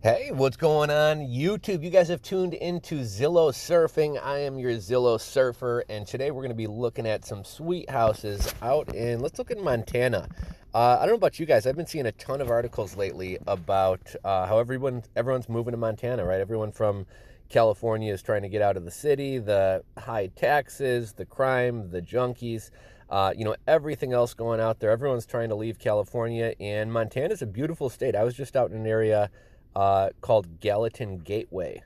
Hey, what's going on YouTube? You guys have tuned into Zillow Surfing. I am your Zillow Surfer, and today we're going to be looking at some sweet houses out in, let's look at Montana. I don't know about you guys. I've been seeing a ton of articles lately about how everyone's moving to Montana, right? Everyone from California is trying to get out of the city, the high taxes, the crime, the junkies, everything else going out there. Everyone's trying to leave California, and Montana's a beautiful state. I was just out in an area called Gallatin Gateway.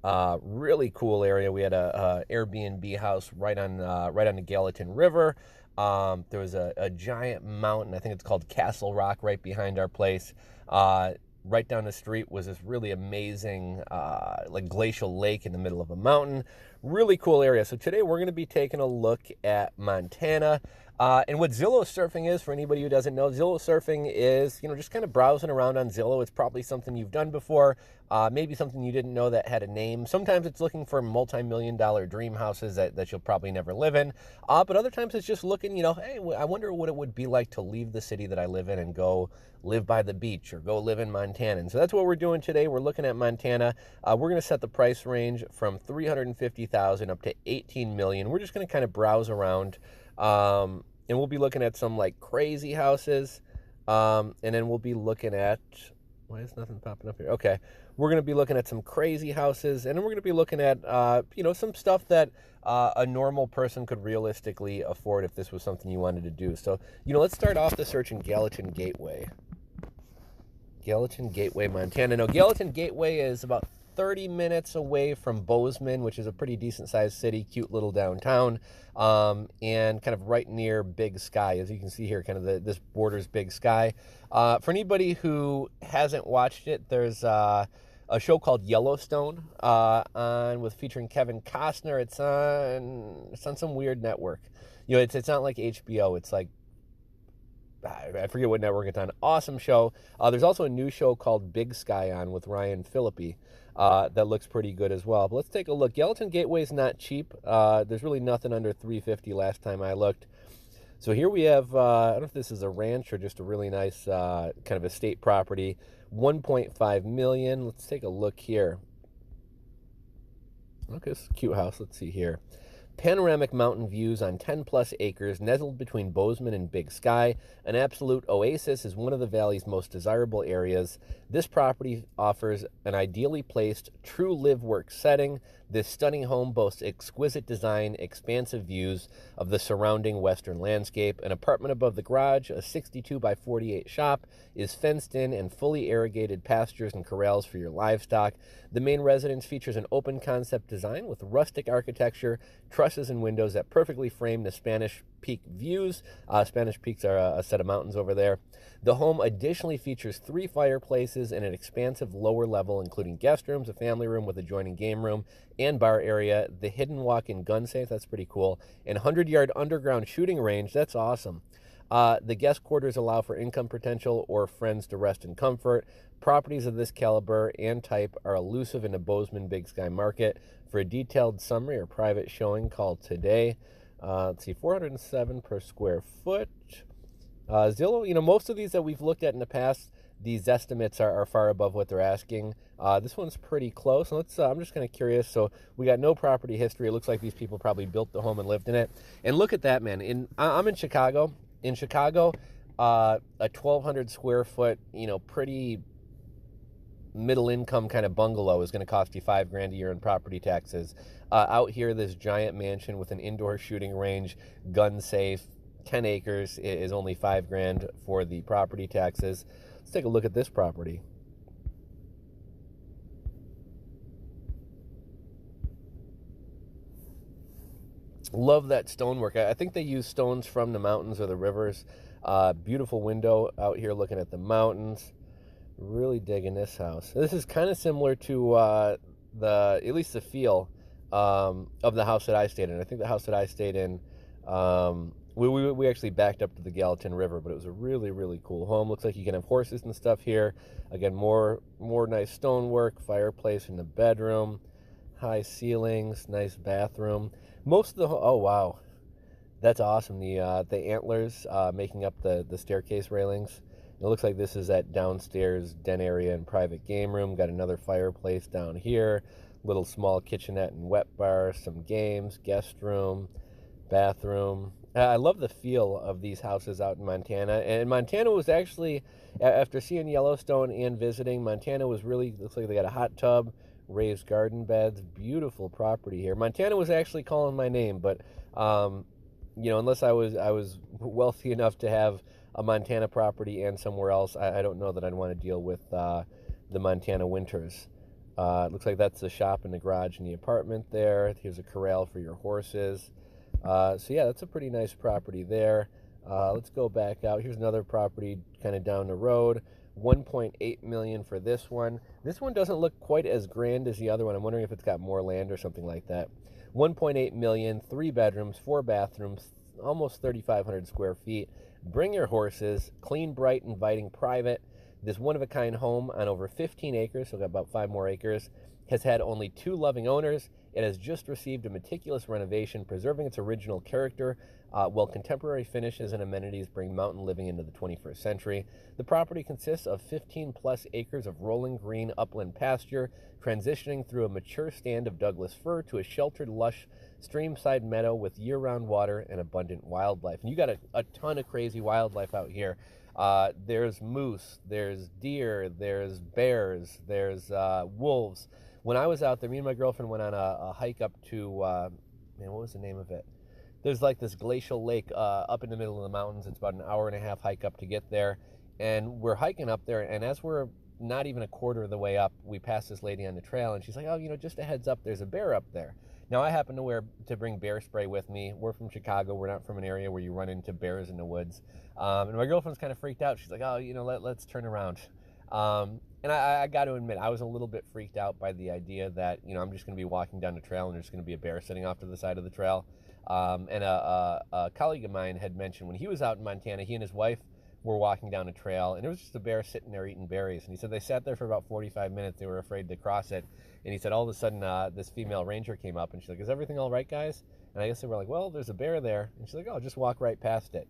Really cool area. We had a Airbnb house right on the Gallatin River. There was a giant mountain. I think it's called Castle Rock right behind our place. Right down the street was this really amazing like glacial lake in the middle of a mountain. Really cool area. So today we're going to be taking a look at Montana. And what Zillow Surfing is, for anybody who doesn't know, Zillow Surfing is, just kind of browsing around on Zillow. It's probably something you've done before, maybe something you didn't know that had a name. Sometimes it's looking for multi-million-dollar dream houses that you'll probably never live in. But other times it's just looking, hey, I wonder what it would be like to leave the city that I live in and go live by the beach or go live in Montana. And so that's what we're doing today. We're looking at Montana. We're going to set the price range from $350,000 up to $18 million. We're just going to kind of browse around. And we'll be looking at some like crazy houses. And then we'll be looking at, why is nothing popping up here? Okay. We're going to be looking at some crazy houses, and then we're going to be looking at, some stuff that a normal person could realistically afford if this was something you wanted to do. So, let's start off the search in Gallatin Gateway. Gallatin Gateway, Montana. Now, Gallatin Gateway is about 30 minutes away from Bozeman, which is a pretty decent-sized city, cute little downtown, and kind of right near Big Sky. As you can see here, kind of this borders Big Sky. For anybody who hasn't watched it, there's a show called Yellowstone featuring Kevin Costner. It's on some weird network. It's not like HBO. It's like, I forget what network it's on. Awesome show. There's also a new show called Big Sky on with Ryan Phillippe that looks pretty good as well. But let's take a look. Gallatin Gateway is not cheap. There's really nothing under $350 last time I looked. So here we have, I don't know if this is a ranch or just a really nice kind of estate property. $1.5 million. Let's take a look here. Okay, this is a cute house. Let's see here. Panoramic mountain views on 10 plus acres nestled between Bozeman and Big Sky. An absolute oasis is one of the valley's most desirable areas. This property offers an ideally placed, true live-work setting. This stunning home boasts exquisite design, expansive views of the surrounding western landscape. An apartment above the garage, a 62 by 48 shop, is fenced in and fully irrigated pastures and corrals for your livestock. The main residence features an open concept design with rustic architecture, trusses and windows that perfectly frame the Spanish Peak views. Spanish Peaks are a set of mountains over there. The home additionally features 3 fireplaces and an expansive lower level, including guest rooms, a family room with adjoining game room and bar area, the hidden walk-in gun safe, that's pretty cool, and 100-yard underground shooting range, that's awesome. The guest quarters allow for income potential or friends to rest in comfort. Properties of this caliber and type are elusive in the Bozeman Big Sky market. For a detailed summary or private showing, call today. Let's see, $407 per square foot. Zillow, most of these that we've looked at in the past, these estimates are far above what they're asking. This one's pretty close. I'm just kind of curious. So we got no property history. It looks like these people probably built the home and lived in it. And look at that, man. I'm in Chicago. In Chicago, a 1,200 square foot, pretty middle income kind of bungalow is going to cost you $5,000 a year in property taxes. Out here, this giant mansion with an indoor shooting range, gun safe, 10 acres is only $5,000 for the property taxes. Let's take a look at this property. Love that stonework. I think they use stones from the mountains or the rivers. Beautiful window out here looking at the mountains. Really digging this house. This is kind of similar to at least the feel of the house that I stayed in. I think the house that I stayed in, we actually backed up to the Gallatin River, but it was a really, really cool home. Looks like you can have horses and stuff here. Again, more nice stonework, fireplace in the bedroom, high ceilings, nice bathroom. Most of the oh wow, that's awesome. The antlers making up the staircase railings. It looks like this is that downstairs den area and private game room. Got another fireplace down here, little small kitchenette and wet bar, some games, guest room, bathroom. I love the feel of these houses out in Montana. And Montana was actually, after seeing Yellowstone and visiting, Montana was really, looks like they got a hot tub, raised garden beds, beautiful property here. Montana was actually calling my name, but unless I was wealthy enough to have a Montana property and somewhere else, I don't know that I'd want to deal with the Montana winters. It looks like that's the shop and the garage and the apartment there. Here's a corral for your horses. So yeah, that's a pretty nice property there. Let's go back out. Here's another property kind of down the road. 1.8 million for this one. This one doesn't look quite as grand as the other one. I'm wondering if it's got more land or something like that. 1.8 million, 3 bedrooms, 4 bathrooms, almost 3,500 square feet. Bring your horses, clean, bright, inviting, private. This one-of-a-kind home on over 15 acres, so got about 5 more acres, has had only 2 loving owners. It has just received a meticulous renovation, preserving its original character, while contemporary finishes and amenities bring mountain living into the 21st century. The property consists of 15-plus acres of rolling green upland pasture, transitioning through a mature stand of Douglas fir to a sheltered, lush streamside meadow with year-round water and abundant wildlife. And you got a ton of crazy wildlife out here. There's moose, there's deer, there's bears, there's wolves. When I was out there, me and my girlfriend went on a hike up to, what was the name of it? There's like this glacial lake up in the middle of the mountains. It's about an hour-and-a-half hike up to get there. And we're hiking up there, and as we're not even a quarter of the way up, we passed this lady on the trail, and she's like, oh, just a heads up, there's a bear up there. Now, I happen to bring bear spray with me. We're from Chicago. We're not from an area where you run into bears in the woods. And my girlfriend's kind of freaked out. She's like, oh, let's turn around. And I got to admit, I was a little bit freaked out by the idea that, I'm just going to be walking down the trail and there's going to be a bear sitting off to the side of the trail. And a colleague of mine had mentioned when he was out in Montana, he and his wife were walking down a trail, and there was just a bear sitting there eating berries. And he said they sat there for about 45 minutes. They were afraid to cross it. And he said all of a sudden this female ranger came up, and she's like, is everything all right, guys? And I guess they were like, well, there's a bear there. And she's like, oh, just walk right past it.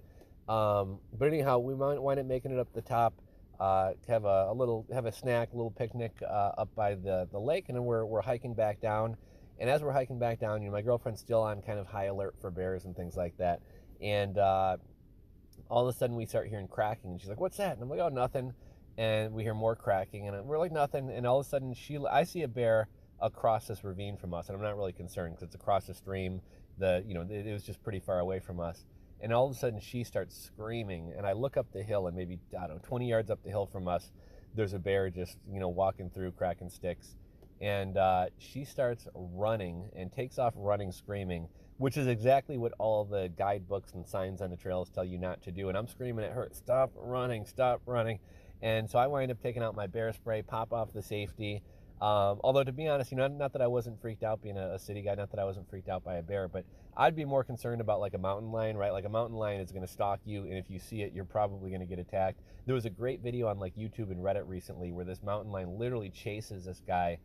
But anyhow, we might wind up making it up the top, have a snack, a little picnic up by the lake, and then we're hiking back down. And as we're hiking back down, my girlfriend's still on kind of high alert for bears and things like that. And all of a sudden we start hearing cracking, and she's like, what's that? And I'm like, oh, nothing. And we hear more cracking, and we're like, nothing. And all of a sudden I see a bear across this ravine from us, and I'm not really concerned because it's across the stream. It was just pretty far away from us. And all of a sudden she starts screaming, and I look up the hill, and maybe, 20 yards up the hill from us, there's a bear just, walking through, cracking sticks. And she starts running and takes off running, screaming, which is exactly what all the guidebooks and signs on the trails tell you not to do. And I'm screaming at her, stop running, stop running. And so I wind up taking out my bear spray, pop off the safety. Although, to be honest, not that I wasn't freaked out being a city guy, not that I wasn't freaked out by a bear, but I'd be more concerned about like a mountain lion, right? Like a mountain lion is going to stalk you, and if you see it, you're probably going to get attacked. There was a great video on like YouTube and Reddit recently where this mountain lion literally chases this guy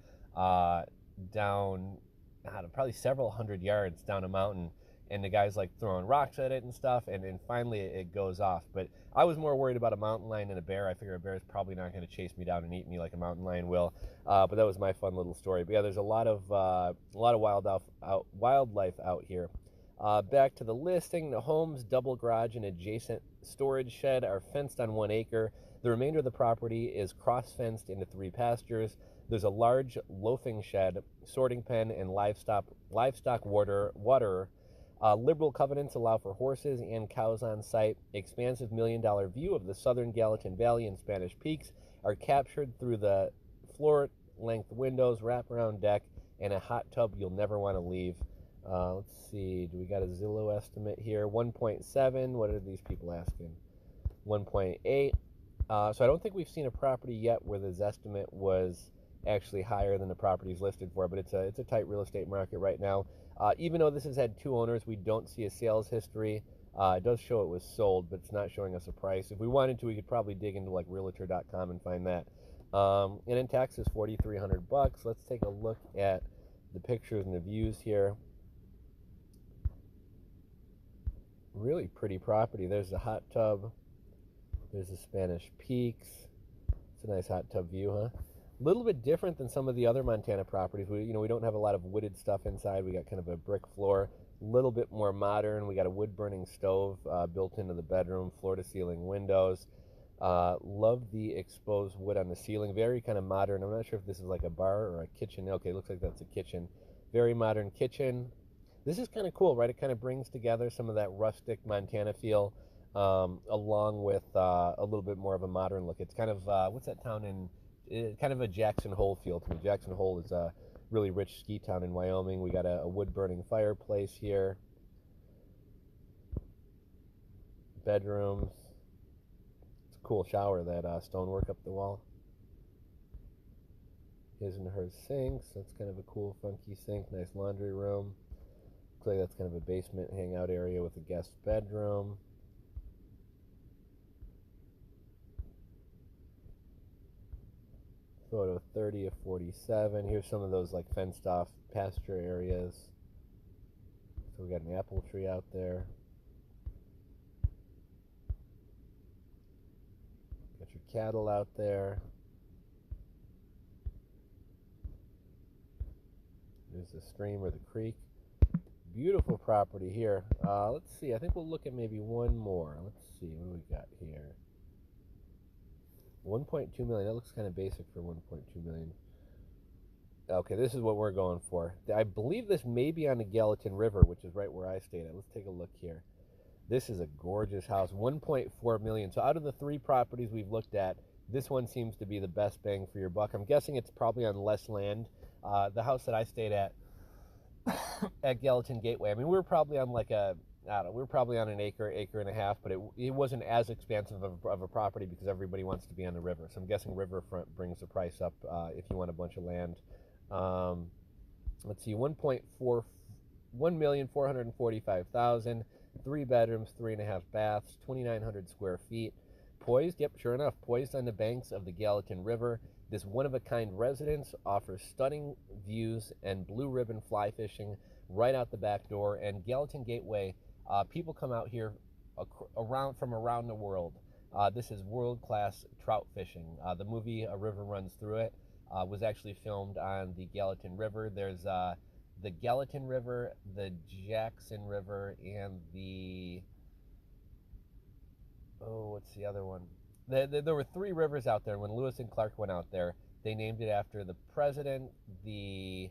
down, probably several hundred yards down a mountain, and the guy's like throwing rocks at it and stuff, and finally it goes off. But I was more worried about a mountain lion than a bear. I figure a bear is probably not going to chase me down and eat me like a mountain lion will. But that was my fun little story. But yeah, there's a lot of wildlife out here. Back to the listing. The home's double garage and adjacent storage shed are fenced on 1 acre. The remainder of the property is cross-fenced into 3 pastures. There's a large loafing shed, sorting pen, and livestock water. Liberal covenants allow for horses and cows on site. Expansive million-dollar view of the southern Gallatin Valley and Spanish Peaks are captured through the floor-length windows, wraparound deck, and a hot tub you'll never want to leave. Let's see, do we got a Zillow estimate here? 1.7. What are these people asking? 1.8. So I don't think we've seen a property yet where the estimate was actually higher than the property's listed for, but it's a tight real estate market right now. Even though this has had 2 owners, we don't see a sales history. It does show it was sold, but it's not showing us a price. If we wanted to, we could probably dig into like realtor.com and find that. And in taxes, $4,300. Let's take a look at the pictures and the views here. Really pretty property. There's the hot tub. There's the Spanish Peaks. It's a nice hot tub view, huh? A little bit different than some of the other Montana properties. We don't have a lot of wooded stuff inside. We got kind of a brick floor, a little bit more modern. We got a wood burning stove built into the bedroom, floor to ceiling windows. Love the exposed wood on the ceiling. Very kind of modern. I'm not sure if this is like a bar or a kitchen. Okay, looks like that's a kitchen. Very modern kitchen. This is kind of cool, right? It kind of brings together some of that rustic Montana feel, along with a little bit more of a modern look. It's kind of what's that town in? Kind of a Jackson Hole feel to me. Jackson Hole is a really rich ski town in Wyoming. We got a wood burning fireplace here. Bedrooms. It's a cool shower, that stonework up the wall. His and her sinks. That's kind of a cool, funky sink. Nice laundry room. Looks like that's kind of a basement hangout area with a guest bedroom. Photo 30 of 47. Here's some of those like fenced off pasture areas. So we got an apple tree out there. Got your cattle out there. There's the stream or the creek. Beautiful property here. Let's see. I think we'll look at maybe one more. Let's see. What do we got here? 1.2 million. That looks kind of basic for 1.2 million. Okay, this is what we're going for. I believe this may be on the Gallatin River, which is right where I stayed at. Let's take a look here. This is a gorgeous house. 1.4 million. So out of the three properties we've looked at, this one seems to be the best bang for your buck. I'm guessing it's probably on less land. The house that I stayed at Gallatin Gateway, I mean, we were probably on like a, I don't know, we were probably on an acre and a half, but it wasn't as expansive of a property because everybody wants to be on the river. So I'm guessing riverfront brings the price up if you want a bunch of land. Let's see, 1,445,000, 3 bedrooms, 3.5 baths, 2,900 square feet. Poised, yep, sure enough, poised on the banks of the Gallatin River. This one-of-a-kind residence offers stunning views and blue ribbon fly fishing right out the back door. And Gallatin Gateway, people come out here from around the world. This is world-class trout fishing. The movie A River Runs Through It was actually filmed on the Gallatin River. There's the Gallatin River, the Jackson River, and what's the other one? There were 3 rivers out there. When Lewis and Clark went out there, they named it after the president. The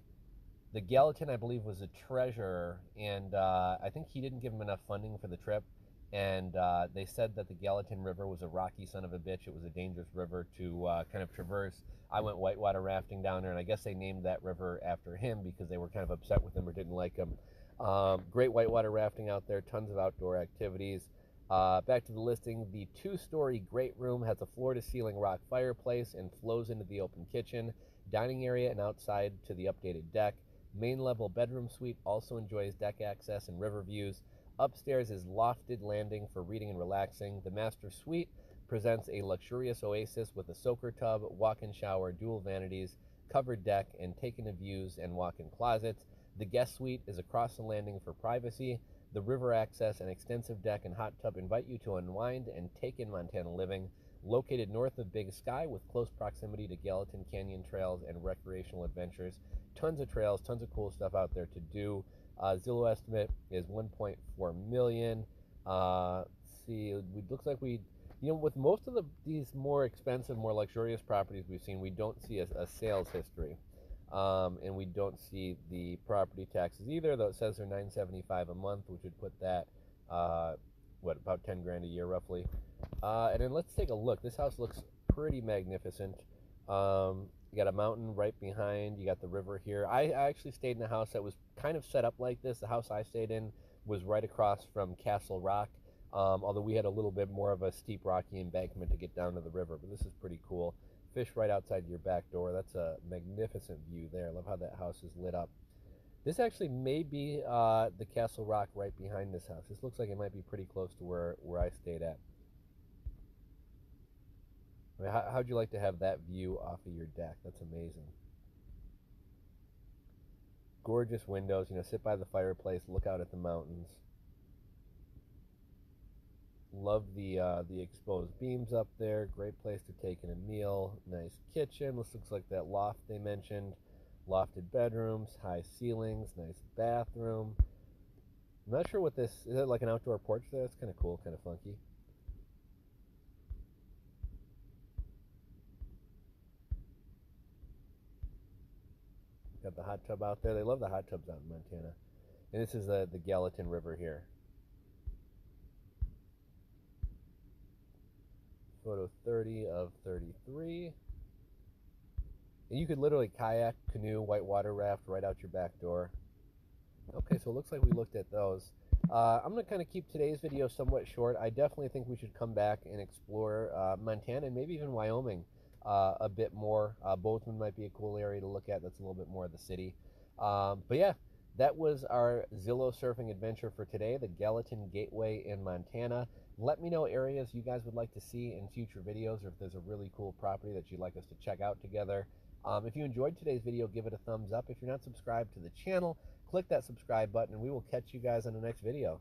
Gallatin, I believe, was a treasurer, and I think he didn't give him enough funding for the trip. And they said that the Gallatin River was a rocky son of a bitch. It was a dangerous river to kind of traverse. I went whitewater rafting down there, and I guess they named that river after him because they were kind of upset with him or didn't like him. Great whitewater rafting out there, tons of outdoor activities. Back to the listing, the 2-story great room has a floor-to-ceiling rock fireplace and flows into the open kitchen, dining area, and outside to the updated deck. Main level bedroom suite also enjoys deck access and river views. Upstairs is lofted landing for reading and relaxing. The master suite presents a luxurious oasis with a soaker tub, walk-in shower, dual vanities, covered deck, and take-in views and walk-in closets. The guest suite is across the landing for privacy. The river access and extensive deck and hot tub invite you to unwind and take in Montana living. Located north of Big Sky with close proximity to Gallatin Canyon trails and recreational adventures. Tons of trails, tons of cool stuff out there to do. Zillow estimate is 1.4 million. See, it looks like with most of these more expensive, more luxurious properties we've seen, we don't see a sales history. And we don't see the property taxes either, though it says they're $975 a month, which would put that, about 10 grand a year roughly. And then let's take a look. This house looks pretty magnificent. You got a mountain right behind. You got the river here. I actually stayed in a house that was kind of set up like this. The house I stayed in was right across from Castle Rock, although we had a little bit more of a steep, rocky embankment to get down to the river. But this is pretty cool. Fish right outside your back door. That's a magnificent view there. I love how that house is lit up. This actually may be the Castle Rock right behind this house. This looks like it might be pretty close to where I stayed at. I mean, how'd you like to have that view off of your deck? That's amazing. Gorgeous windows. Sit by the fireplace, look out at the mountains. Love the exposed beams up there. Great place to take in a meal. Nice kitchen. This looks like that loft they mentioned. Lofted bedrooms, high ceilings, nice bathroom. I'm not sure what this is. It like an outdoor porch there? It's kind of cool, kind of funky. Got the hot tub out there. They love the hot tubs out in Montana. And this is the Gallatin River here. Photo 30 of 33. And you could literally kayak, canoe, whitewater raft right out your back door. Okay, so it looks like we looked at those. I'm going to kind of keep today's video somewhat short. I definitely think we should come back and explore Montana and maybe even Wyoming a bit more. Bozeman might be a cool area to look at. That's a little bit more of the city. But yeah, that was our Zillow surfing adventure for today, the Gallatin Gateway in Montana. Let me know areas you guys would like to see in future videos, or if there's a really cool property that you'd like us to check out together. If you enjoyed today's video, give it a thumbs up. If you're not subscribed to the channel, click that subscribe button, and we will catch you guys in the next video.